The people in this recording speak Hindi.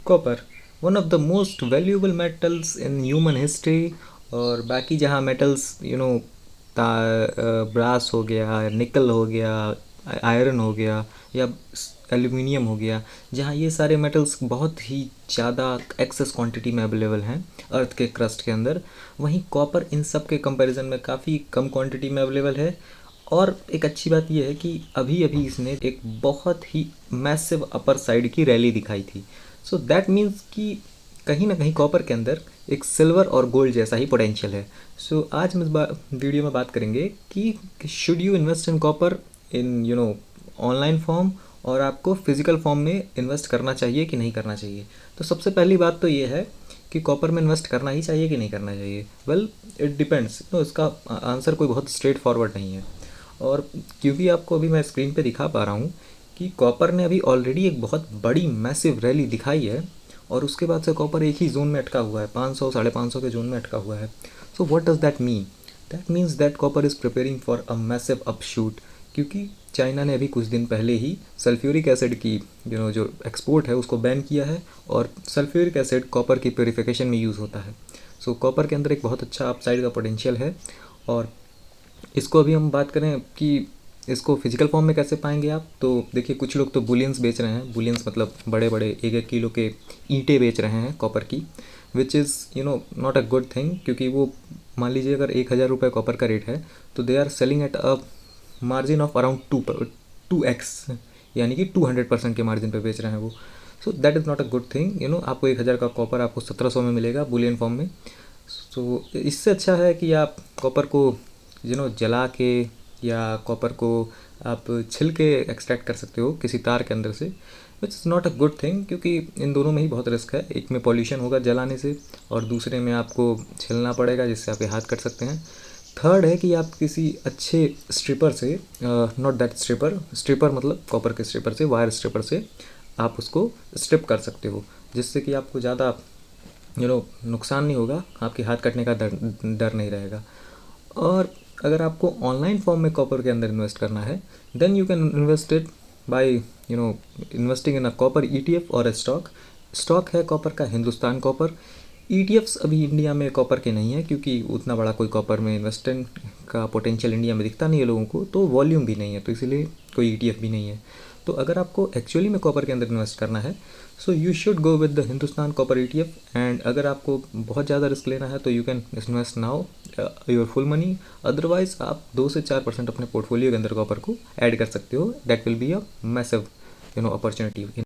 Copper, one of the most valuable metals in human history. और बाकी जहाँ मेटल्स ब्रास हो गया, निकल हो गया, आयरन हो गया, या एल्यूमिनियम हो गया, जहाँ ये सारे मेटल्स बहुत ही ज़्यादा एक्सेस क्वांटिटी में अवेलेबल हैं अर्थ के क्रस्ट के अंदर, वहीं कॉपर इन सब के कंपैरिजन में काफ़ी कम क्वांटिटी में अवेलेबल है। और एक अच्छी बात यह है कि अभी अभी इसने एक बहुत ही मैसिव अपर साइड की रैली दिखाई थी। सो दैट मीन्स कि कहीं ना कहीं कॉपर के अंदर एक सिल्वर और गोल्ड जैसा ही पोटेंशियल है। सो आज हम इस वीडियो में बात करेंगे कि should you invest in copper in online form, और आपको फिजिकल फॉर्म में इन्वेस्ट करना चाहिए कि नहीं करना चाहिए। तो सबसे पहली बात तो ये है कि कॉपर में इन्वेस्ट करना ही चाहिए कि नहीं करना चाहिए। Well, it depends. इसका आंसर कोई बहुत स्ट्रेट फॉरवर्ड नहीं है। और क्योंकि आपको अभी मैं स्क्रीन पे दिखा पा रहा हूँ कि कॉपर ने अभी ऑलरेडी एक बहुत बड़ी मैसिव रैली दिखाई है, और उसके बाद से कॉपर एक ही जोन में अटका हुआ है, 500 550 के जोन में अटका हुआ है। So what does that mean? That means that copper is preparing for a massive अपशूट, क्योंकि चाइना ने अभी कुछ दिन पहले ही सल्फ्यूरिक एसिड की जो एक्सपोर्ट है उसको बैन किया है, और सल्फ्यूरिक एसिड कॉपर की प्योरीफिकेशन में यूज़ होता है। सो कॉपर के अंदर एक बहुत अच्छा अपसाइड का पोटेंशियल है। और इसको अभी हम बात करें कि इसको फिजिकल फॉर्म में कैसे पाएंगे आप, तो देखिए कुछ लोग तो बुलियंस बेच रहे हैं। बुलियंस मतलब बड़े बड़े 1-1 किलो के ईंटें बेच रहे हैं कॉपर की, which is not a good thing. क्योंकि वो मान लीजिए अगर 1,000 रुपये कॉपर का रेट है, तो they are selling at a margin of around 2x, यानी कि 200% के मार्जिन पे बेच रहे हैं वो। So that is not a good thing. आपको 1,000 का कॉपर आपको 1,700 में मिलेगा बुलियन फॉर्म में। सो इससे अच्छा है कि आप कॉपर को जला के, या कॉपर को आप छिल के एक्सट्रैक्ट कर सकते हो किसी तार के अंदर से, which is not a good thing. क्योंकि इन दोनों में ही बहुत रिस्क है। एक में पॉल्यूशन होगा जलाने से, और दूसरे में आपको छिलना पड़ेगा जिससे आपके हाथ कट सकते हैं। थर्ड है कि आप किसी अच्छे स्ट्रिपर से, नॉट दैट स्ट्रिपर मतलब कॉपर के स्ट्रिपर से, वायर स्ट्रिपर से आप उसको स्ट्रिप कर सकते हो, जिससे कि आपको ज़्यादा नुकसान नहीं होगा, आपके हाथ कटने का डर नहीं रहेगा। और अगर आपको ऑनलाइन फॉर्म में कॉपर के अंदर इन्वेस्ट करना है, then you can invest it by investing in a copper ETF और अ स्टॉक। स्टॉक है कॉपर का हिंदुस्तान कॉपर। ETFs अभी इंडिया में कॉपर के नहीं है, क्योंकि उतना बड़ा कोई कॉपर में इन्वेस्टमेंट का पोटेंशियल इंडिया में दिखता नहीं है लोगों को, तो वॉल्यूम भी नहीं है, तो इसीलिए कोई ETF भी नहीं है। तो अगर आपको एक्चुअली में कॉपर के अंदर इन्वेस्ट करना है, so you should go with the Hindustan copper ETF। And अगर आपको बहुत ज़्यादा रिस्क लेना है तो you can invest now your full money. Otherwise आप 2 से 4% अपने पोर्टफोलियो के अंदर कॉपर को ऐड कर सकते हो। That will be a massive opportunity.